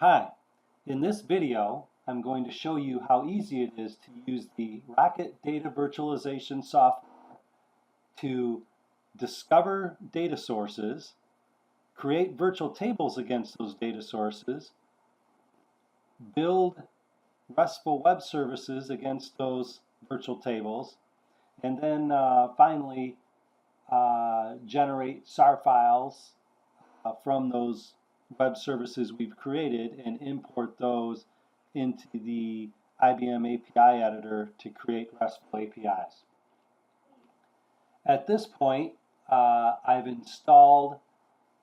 Hi, in this video I'm going to show you how easy it is to use the Rocket Data Virtualization software to discover data sources, create virtual tables against those data sources, build RESTful web services against those virtual tables, and then finally generate SAR files from those web services we've created and import those into the IBM API editor to create RESTful APIs. At this point, I've installed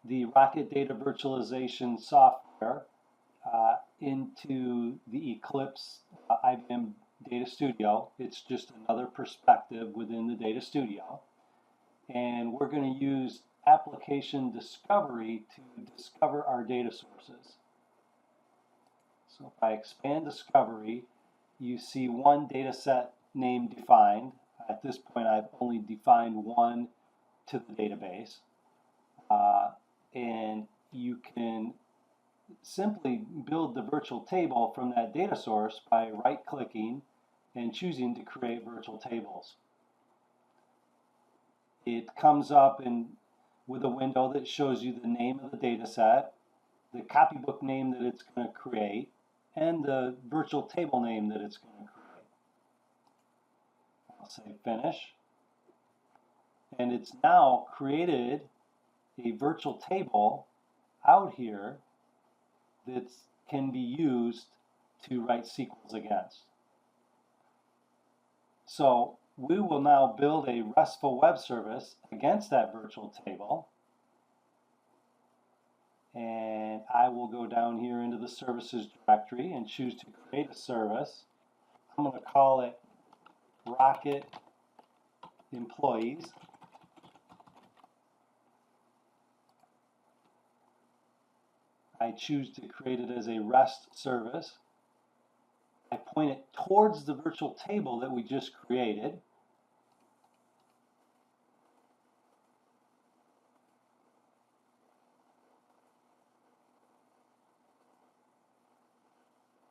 the Rocket Data Virtualization software into the Eclipse IBM Data Studio. It's just another perspective within the Data Studio. And we're going to use application discovery to discover our data sources. So if I expand discovery, you see one data set name defined. At this point, I've only defined one to the database. And you can simply build the virtual table from that data source by right-clicking and choosing to create virtual tables. It comes up with a window that shows you the name of the data set, the copybook name that it's going to create, and the virtual table name that it's going to create. I'll say finish. And it's now created a virtual table out here that can be used to write SQLs against. So we will now build a RESTful web service against that virtual table. And I will go down here into the services directory and choose to create a service. I'm going to call it Rocket Employees. I choose to create it as a REST service. I point it towards the virtual table that we just created.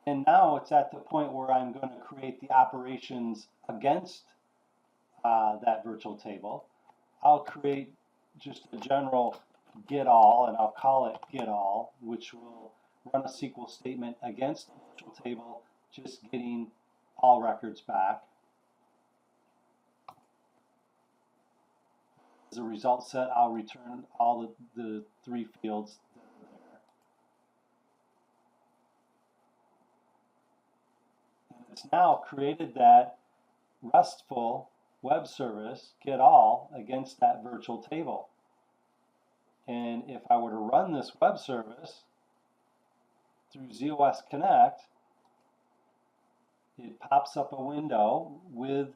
And now it's at the point where I'm going to create the operations against that virtual table. I'll create just a general get all, and I'll call it get all, which will run a SQL statement against the virtual table, just getting all records back. As a result set, I'll return all the three fields that are there. And it's now created that RESTful web service, get all, against that virtual table. And if I were to run this web service through ZOS Connect, it pops up a window with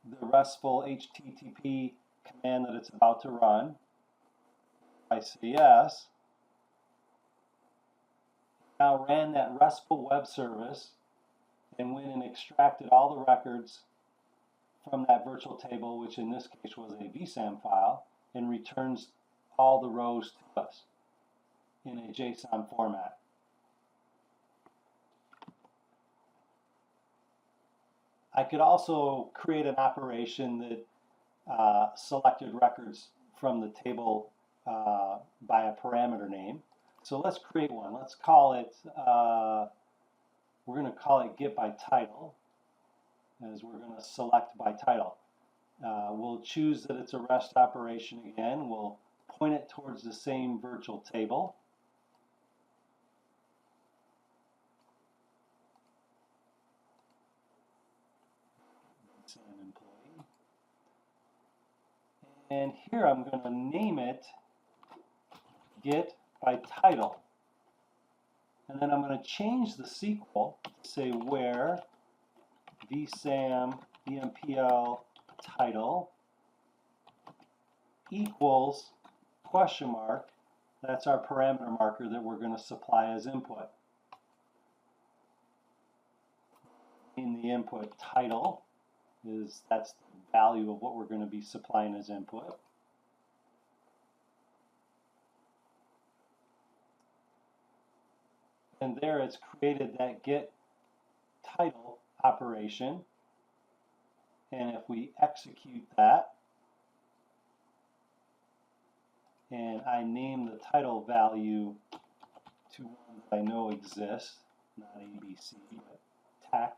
the RESTful HTTP command that it's about to run. I say yes. Now ran that RESTful web service and went and extracted all the records from that virtual table, which in this case was a vSAM file, and returns all the rows to us in a JSON format. I could also create an operation that selected records from the table by a parameter name. So let's create one. Let's call it, we're going to call it get by title, as we're going to select by title. We'll choose that it's a REST operation again. We'll point it towards the same virtual table. An employee. And here I'm going to name it get by title. And then I'm going to change the SQL to say where vsam empl title equals question mark. That's our parameter marker that we're going to supply as input. In the input title that's the value of what we're going to be supplying as input. And there it's created that get title operation. And if we execute that, and I name the title value to one that I know exists, not ABC, but tech,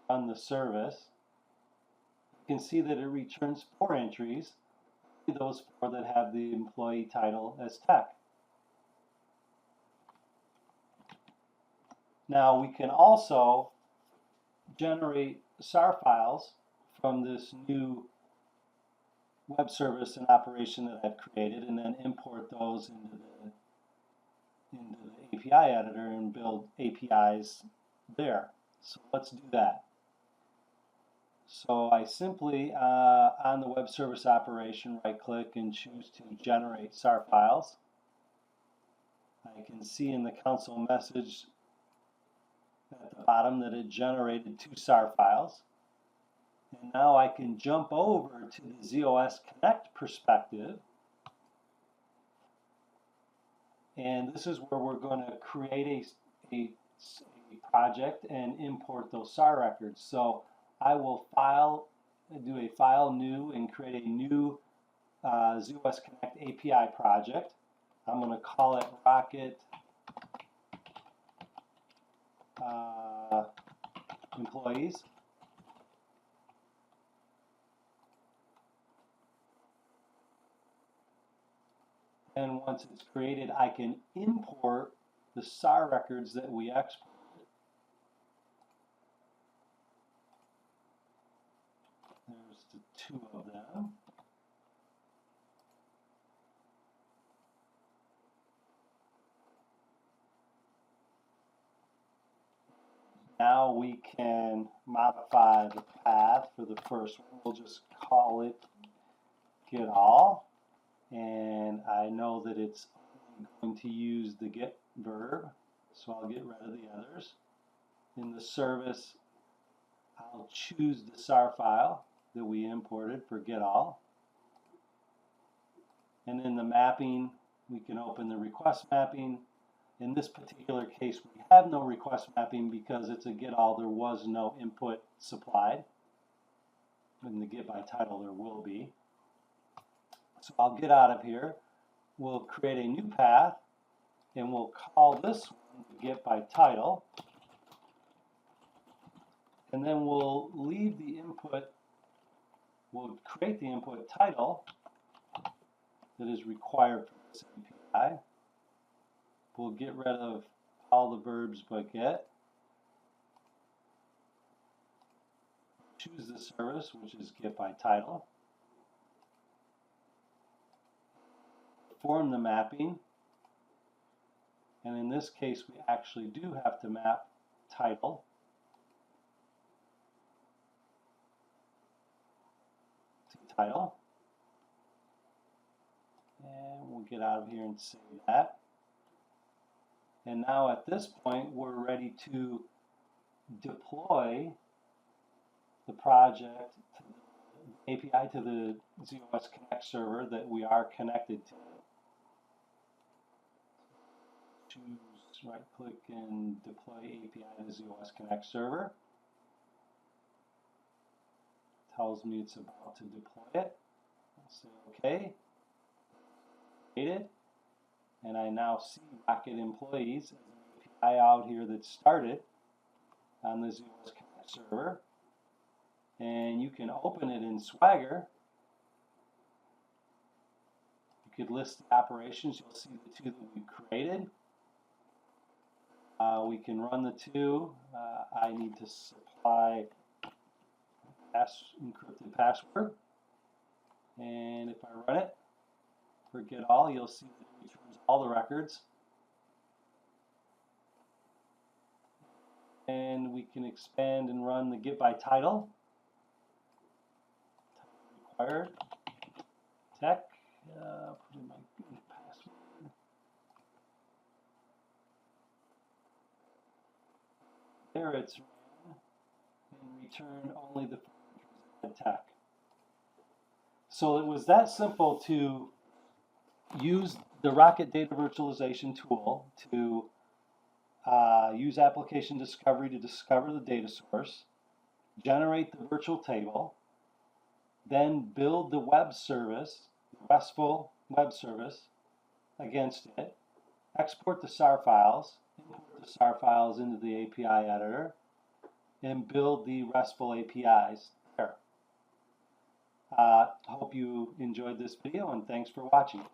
run the service, you can see that it returns 4 entries, those 4 that have the employee title as tech. Now we can also generate SAR files from this new web service and operation that I've created, and then import those into the API editor and build APIs there. So let's do that. So I simply, on the web service operation, right-click and choose to generate SAR files. I can see in the console message at the bottom that it generated 2 SAR files. And now I can jump over to the ZOS Connect perspective. And this is where we're going to create a project and import those SAR records. So I will do a file new and create a new ZOS Connect API project. I'm going to call it Rocket Employees. And once it's created, I can import the SAR records that we exported. There's the 2 of them. Now we can modify the path for the first one. We'll just call it get all. And I know that it's only going to use the get verb, so I'll get rid of the others. In the service, I'll choose the SAR file that we imported for get all. And in the mapping, we can open the request mapping. In this particular case, we have no request mapping because it's a get all. There was no input supplied. In the get by title, there will be. So I'll get out of here. We'll create a new path, and we'll call this one get by title. And then we'll leave the input, we'll create the input title that is required for this API. We'll get rid of all the verbs but get. Choose the service, which is get by title. Form the mapping, and in this case we actually do have to map title to title, and we'll get out of here and save that. And now at this point we're ready to deploy the project to the API to the ZOS Connect server that we are connected to. Choose right-click and deploy API to ZOS Connect server. Tells me it's about to deploy it. I'll say OK. Created. And I now see Rocket Employees as an API out here that started on the ZOS Connect server. And you can open it in Swagger. You could list the operations. You'll see the 2 that we created. We can run the 2. I need to supply encrypted password. And if I run it for get all, you'll see that it returns all the records. And we can expand and run the get by title. Required. Tech. Put in my password. There it's ran and returned only the tech. So it was that simple to use the Rocket Data Virtualization tool to use application discovery to discover the data source, generate the virtual table, then build the web service, RESTful Web Service against it, export the SAR files, import the SAR files into the API editor, and build the RESTful APIs there. Hope you enjoyed this video, and thanks for watching.